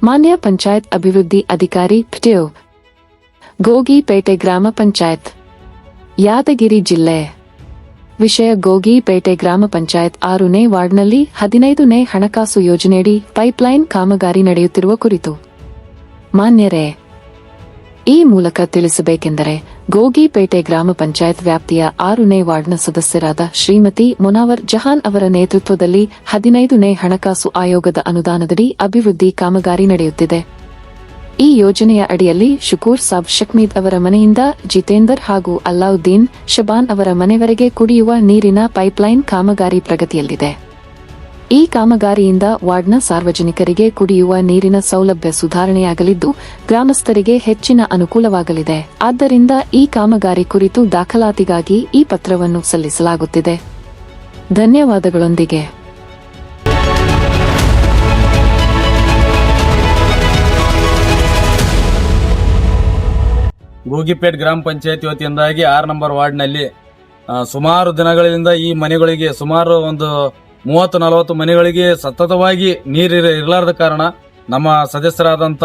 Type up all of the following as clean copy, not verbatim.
ಮಾನ್ಯ ಪಂಚಾಯತ್ ಅಭಿವೃದ್ಧಿ ಅಧಿಕಾರಿ ಪಿಟಿಒ ಗೋಗಿಪೇಟೆ ಗ್ರಾಮ ಪಂಚಾಯತ್ ಯಾದಗಿರಿ ಜಿಲ್ಲೆ ವಿಷಯ ಗೋಗಿಪೇಟೆ ಗ್ರಾಮ ಪಂಚಾಯತ್ 6ನೇ ವಾರ್ಡ್ನಲ್ಲಿ 15ನೇ ಹಣಕಾಸು ಯೋಜನೆಯಡಿ ಪೈಪ್ಲೈನ್ ಕಾಮಗಾರಿ ನಡೆಯುತ್ತಿರುವ ಕುರಿತು ಮಾನ್ಯರೇ ಈ ಮೂಲಕ ತಿಳಿಸಬೇಕೆಂದರೆ ಗೋಗಿಪೇಟೆ ಗ್ರಾಮ ಪಂಚಾಯತ್ ವ್ಯಾಪ್ತಿಯ 6ನೇ ವಾರ್ಡ್ನ ಸದಸ್ಯರಾದ ಶ್ರೀಮತಿ ಮುನಾವರ್ ಜಹಾನ್ ಅವರ ನೇತೃತ್ವದಲ್ಲಿ 15ನೇ ಹಣಕಾಸು ಆಯೋಗದ ಅನುದಾನದಡಿ ಅಭಿವೃದ್ಧಿ ಕಾಮಗಾರಿ ನಡೆಯುತ್ತಿದೆ. ಈ ಯೋಜನೆಯ ಅಡಿಯಲ್ಲಿ ಶುಕೂರ್ ಸಾಬ್ ಶಕ್ಮೀದ್ ಅವರ ಮನೆಯಿಂದ ಜಿತೇಂದರ್ ಹಾಗೂ ಅಲ್ಲಾವುದ್ದೀನ್ ಶಬಾನ್ ಅವರ ಮನೆವರೆಗೆ ಕುಡಿಯುವ ನೀರಿನ ಪೈಪ್ಲೈನ್ ಕಾಮಗಾರಿ ಪ್ರಗತಿಯಲ್ಲಿದೆ. ಈ ಕಾಮಗಾರಿಯಿಂದ ವಾರ್ಡ್ನ ಸಾರ್ವಜನಿಕರಿಗೆ ಕುಡಿಯುವ ನೀರಿನ ಸೌಲಭ್ಯ ಸುಧಾರಣೆಯಾಗಲಿದ್ದು ಗ್ರಾಮಸ್ಥರಿಗೆ ಹೆಚ್ಚಿನ ಅನುಕೂಲವಾಗಲಿದೆ. ಆದ್ದರಿಂದ ಈ ಕಾಮಗಾರಿ ಕುರಿತು ದಾಖಲಾತಿಗಾಗಿ ಈ ಪತ್ರವನ್ನು ಸಲ್ಲಿಸಲಾಗುತ್ತಿದೆ. ಧನ್ಯವಾದಗಳೊಂದಿಗೆ ಗೋಗಿಪೇಟ್ ಗ್ರಾಮ ಪಂಚಾಯತ್ ವತಿಯಿಂದಾಗಿ 6 ನಂಬರ್ ವಾರ್ಡ್ನಲ್ಲಿ ಸುಮಾರು ದಿನಗಳಿಂದ ಈ ಮನೆಗಳಿಗೆ ಸುಮಾರು ಒಂದು 30-40 ಮನೆಗಳಿಗೆ ಸತತವಾಗಿ ನೀರು ಇರಲಾರದ ಕಾರಣ ನಮ್ಮ ಸದಸ್ಯರಾದಂತ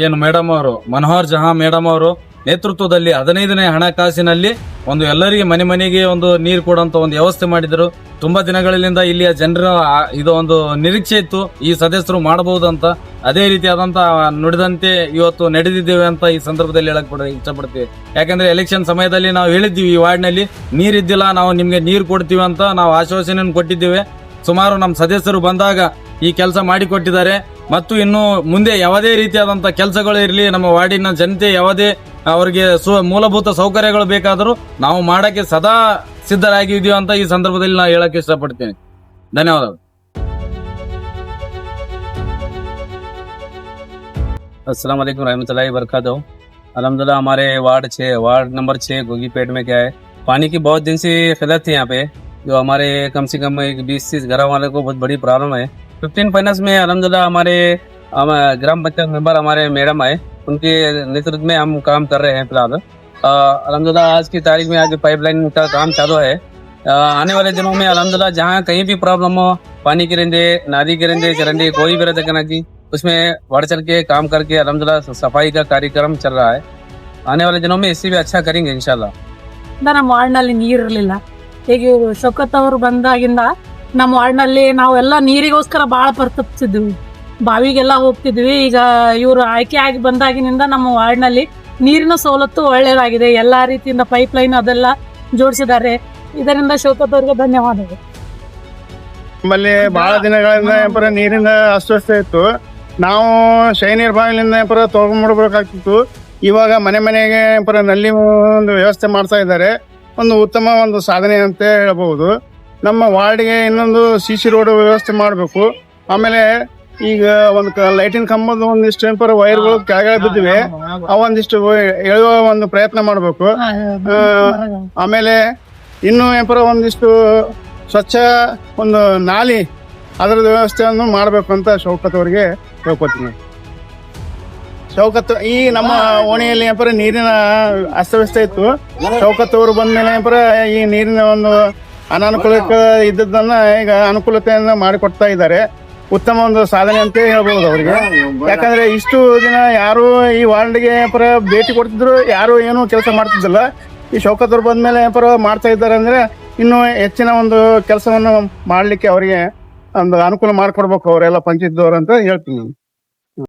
ಏನು ಮೇಡಮ್ ಅವರು ಮನೋಹರ್ ಜಹಾನ್ ಮೇಡಮ್ ಅವರು ನೇತೃತ್ವದಲ್ಲಿ 15ನೇ ಹಣಕಾಸಿನಲ್ಲಿ ಒಂದು ಎಲ್ಲರಿಗೆ ಮನೆಗೆ ಒಂದು ನೀರು ಕೊಡುವಂತ ಒಂದು ವ್ಯವಸ್ಥೆ ಮಾಡಿದರು. ತುಂಬಾ ದಿನಗಳಿಂದ ಇಲ್ಲಿಯ ಜನರ ಇದು ಒಂದು ನಿರೀಕ್ಷೆ ಇತ್ತು, ಈ ಸದಸ್ಯರು ಮಾಡಬಹುದು ಅಂತ. ಅದೇ ರೀತಿಯಾದಂತ ನುಡಿದಂತೆ ಇವತ್ತು ನಡೆದಿದ್ದೇವೆ ಅಂತ ಈ ಸಂದರ್ಭದಲ್ಲಿ ಹೇಳಕ್ ಇಷ್ಟಪಡ್ತೀವಿ. ಯಾಕಂದ್ರೆ ಎಲೆಕ್ಷನ್ ಸಮಯದಲ್ಲಿ ನಾವು ಹೇಳಿದ್ದೀವಿ, ಈ ವಾರ್ಡ್ನಲ್ಲಿ ನೀರಿದ್ದಿಲ್ಲ, ನಾವು ನಿಮ್ಗೆ ನೀರು ಕೊಡ್ತೀವಿ ಅಂತ ನಾವು ಆಶ್ವಾಸನೆಯನ್ನು ಕೊಟ್ಟಿದ್ದೇವೆ. ಸುಮಾರು ನಮ್ಮ ಸದಸ್ಯರು ಬಂದಾಗ ಈ ಕೆಲಸ ಮಾಡಿಕೊಟ್ಟಿದ್ದಾರೆ. ಮತ್ತು ಇನ್ನು ಮುಂದೆ ಯಾವುದೇ ರೀತಿಯಾದಂತಹ ಕೆಲಸಗಳು ಇರಲಿ, ನಮ್ಮ ವಾರ್ಡಿನ ಜನತೆ ಯಾವುದೇ ಅವರಿಗೆ ಮೂಲಭೂತ ಸೌಕರ್ಯಗಳು ಬೇಕಾದರೂ ನಾವು ಮಾಡಕ್ಕೆ ಸದಾ ಸಿದ್ಧರಾಗಿದ್ದೀವಿ ಅಂತ ಈ ಸಂದರ್ಭದಲ್ಲಿ ನಾನು ಹೇಳಕ್ಕೆ ಇಷ್ಟಪಡ್ತೇನೆ. ಧನ್ಯವಾದಗಳು. अस्सलाम वालेकुम रहमतुल्लाहि वबरकातुहू। अल्हम्दुलिल्लाह हमारे वार्ड नंबर 6 गोगीपेट में क्या है, पानी की बहुत दिन से किल्लत थी यहाँ पे, जो हमारे कम से कम 20-30 घर वाले को बहुत बड़ी प्रॉब्लम है। 15 फाइनेंस में अल्हम्दुलिल्लाह हमारे ग्राम पंचायत मेंबर हमारे मैडम आए, उनके नेतृत्व में हम काम कर रहे हैं फिलहाल। अल्हम्दुलिल्लाह आज की तारीख में आज पाइपलाइन का काम चालू है। आने वाले दिनों में अल्हम्दुलिल्लाह जहाँ कहीं भी प्रॉब्लम हो, पानी की रेंजे, नाली की रेंजे, चरंडी, कोई भी रहता करना जी, उसमें बढ़ चढ़ के काम करके अल्हम्दुलिल्लाह सफाई का कार्यक्रम चल रहा है। आने वाले दिनों में इससे भी अच्छा करेंगे इंशाल्लाह। ನಮ್ಮ ವಾರ್ಡ್ನಲ್ಲಿ ನೀರು ಇರಲಿಲ್ಲ. ಈಗ ಇವರು ಶೌಕತ್ ಅವರು ಬಂದಾಗಿಂದ ನಮ್ಮ ವಾರ್ಡ್ನಲ್ಲಿ ನಾವೆಲ್ಲ ನೀರಿಗೋಸ್ಕರ ಭಾಳ ಪರಿತಪಿಸಿದ್ವಿ, ಬಾವಿಗೆಲ್ಲ ಹೋಗ್ತಿದ್ವಿ. ಈಗ ಇವರು ಆಯ್ಕೆ ಆಗಿ ಬಂದಾಗಿನಿಂದ ನಮ್ಮ ವಾರ್ಡ್ನಲ್ಲಿ ನೀರಿನ ಸವಲತ್ತು ಒಳ್ಳೆಯದಾಗಿದೆ. ಎಲ್ಲಾ ರೀತಿಯಿಂದ ಪೈಪ್ ಲೈನ್ ಅದೆಲ್ಲ ಜೋಡಿಸಿದ್ದಾರೆ. ಇದರಿಂದ ಶೌಕತ್ ಅವರಿಗೆ ಧನ್ಯವಾದಗಳು. ನಮ್ಮಲ್ಲಿ ಬಹಳ ದಿನಗಳಿಂದ ನೀರಿನ ಅಸ್ವಸ್ಥ ಇತ್ತು. ನಾವು ಶೈನೀರ್ ಬಾವಿಲಿಂದ ತಗೊಂಡ್ಬಿಡ್ಬೇಕಾಗ್ತಿತ್ತು. ಇವಾಗ ಮನೆಗೆ ನಲ್ಲಿ ಒಂದು ವ್ಯವಸ್ಥೆ ಮಾಡ್ತಾ ಇದ್ದಾರೆ. ಒಂದು ಉತ್ತಮ ಒಂದು ಸಾಧನೆ ಅಂತ ಹೇಳ್ಬಹುದು. ನಮ್ಮ ವಾರ್ಡ್ಗೆ ಇನ್ನೊಂದು ಸಿಸಿ ರೋಡ್ ವ್ಯವಸ್ಥೆ ಮಾಡಬೇಕು. ಆಮೇಲೆ ಈಗ ಒಂದು ಲೈಟಿನ ಕಂಬದ ಒಂದಿಷ್ಟು ವೈರ್ಗಳು ಕೆಳಗಡೆ ಬಿದ್ದಿವೆ, ಅವೊಂದಿಷ್ಟು ಎಳೆಯುವ ಒಂದು ಪ್ರಯತ್ನ ಮಾಡಬೇಕು. ಆಮೇಲೆ ಇನ್ನು ಒಂದಿಷ್ಟು ಸ್ವಚ್ಛ ಒಂದು ನಾಲಿ ಅದರ ವ್ಯವಸ್ಥೆಯನ್ನು ಮಾಡಬೇಕು ಅಂತ ಶೌಕತ್ ಅವರಿಗೆ ಹೇಳ್ಕೊತೀನಿ. ಶೌಕತ್ ಈ ನಮ್ಮ ಓಣಿಯಲ್ಲಿ ನೀರಿನ ಅಸ್ತವ್ಯಸ್ತ ಇತ್ತು. ಶೌಕತ್ ಅವರು ಬಂದ ಮೇಲೆ ಈ ನೀರಿನ ಒಂದು ಅನಾನುಕೂಲತೆ ಇದ್ದದನ್ನ ಈಗ ಅನುಕೂಲತೆಯನ್ನ ಮಾಡಿಕೊಡ್ತಾ ಇದ್ದಾರೆ. ಉತ್ತಮ ಒಂದು ಸಾಧನೆ ಅಂತ ಹೇಳ್ಬಹುದು ಅವರಿಗೆ. ಯಾಕಂದ್ರೆ ಇಷ್ಟು ದಿನ ಯಾರು ಈ ವಾರ್ಡ್ಗೆ ಭೇಟಿ ಕೊಡ್ತಿದ್ರು, ಯಾರು ಏನು ಕೆಲಸ ಮಾಡ್ತಿದ್ದಿಲ್ಲ. ಈ ಶೌಕತ್ ಅವರು ಬಂದ್ಮೇಲೆ ಮಾಡ್ತಾ ಇದ್ದಾರೆ ಅಂದ್ರೆ ಇನ್ನು ಹೆಚ್ಚಿನ ಒಂದು ಕೆಲಸವನ್ನು ಮಾಡ್ಲಿಕ್ಕೆ ಅವರಿಗೆ ಒಂದು ಅನುಕೂಲ ಮಾಡಿಕೊಡ್ಬೇಕು ಅವರೆಲ್ಲ ಪಂಚಾಯತ್ ದವರು ಅಂತ ಹೇಳ್ತೀನಿ.